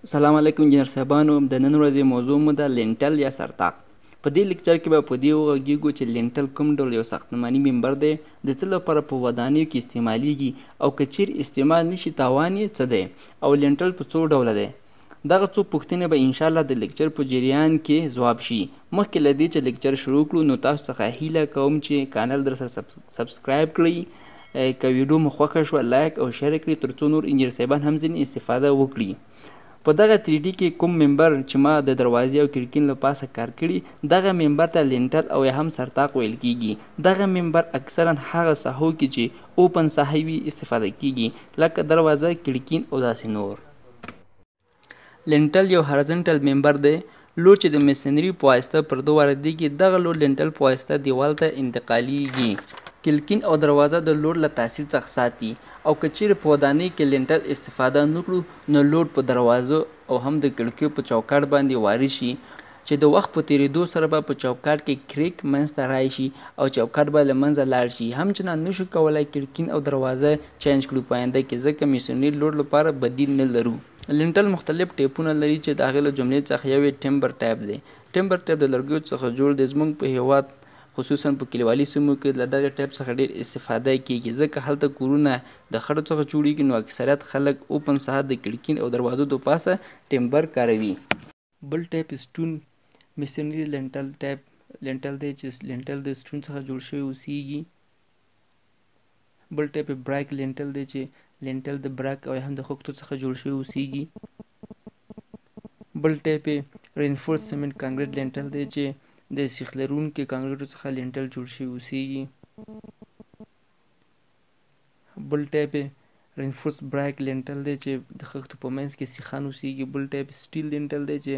سلام علیکم انجینر صاحبانو. د نن ورځې موضوع مو ده لینټل یا سرطاق. په دې لیکچر کې به په دې وغږیږو چې لینټل کوم ډول یو ساختماني ممبر دی، د څه لپاره په ودانیو کې استعمالیږي او که چیرې استعمال نشي تاوان یې څه دی او لینټل په څو ډوله دی. دغه څو پوښتنې به انشاءالله د لیکچر په جریان کې ځواب شي. مخکې له دې چې لیکچر شروع کړو نو تاسو څخه هیله کوم چې کانال در سره سبسکرایب کړئ، که ویډیو مو خوښه شوه لایک او شیر کړئ ترڅو نور انجینر صاحبان هم ځینې استفاده وکړي. په دغه 3D کې کوم ممبر چې ما د دروازې او کړکۍ له پاسه کار کړي دغه ممبر ته لینټل او یا هم سرطاق ویل کیږي. دغه ممبر اکثرا هغه ساحو کې چې اوپن ساحه وي استفاده کیږي لکه دروازه، کړکۍ او داسې نور. لینټل یو هارزنټل ممبر دی. لوډ چې د میسنري په واسطه پر دوه واردېږي دغه لوډ لینټل په واسطه دیوال ته انتقالیږي. کلکین او دروازه د لوډ له تاثیر څخه ساتي او که چیرې په ودانۍ کې لینټل استفاده نه کړو نو لوډ په دروازو او هم د کړکیو په چوکاټ باندې وارد شي چې د وخت په تیریدو سره به په چوکاټ کې کریک منځته راشي او چوکاټ به له منځه لاړ شي. همچنان نشو کولای کړکۍ او دروازه چینج کړو په آینده کې ځکه میسنري لوډ لپاره بدیل نه لرو. لینټل مختلف ټیپونه لري چې د هغې له جملې څخه یو یې ټمبر ټایپ دی. ټمبر ټایپ د لرګیو څخه جوړ دی. زموږ په هیواد خصوصا په کلیوالي سیمو کې له دغه ټایپ څخه ډیر استفاده کیږي ځکه هلته کورونه د خټو څخه جوړیږي نو اکثریت خلک اوپن ساحه د کړکۍ او دروازو د پاسه ټمبر کاروي. بل ټایپ سټون میسنري لینټل دی چې لینټل د سټون څخه جوړ شوی اوسیږي. بل ټایپ براک لینټل دی چې لینټل د براک او هم د خښتو څخه جوړ شوی اوسیږي. بل ټایپ رینفورس سیمنټ کانکریټ لینټل دی چې د سیخ لرونکي کانکریټو څخه لینټل جوړ شوی اوسیږي. بل ټایپ رینفورس براک لینټل دی چې د خښتو په منځ کې سیخان اوسیږي. بل ټایپ سټیل لینټل دی چې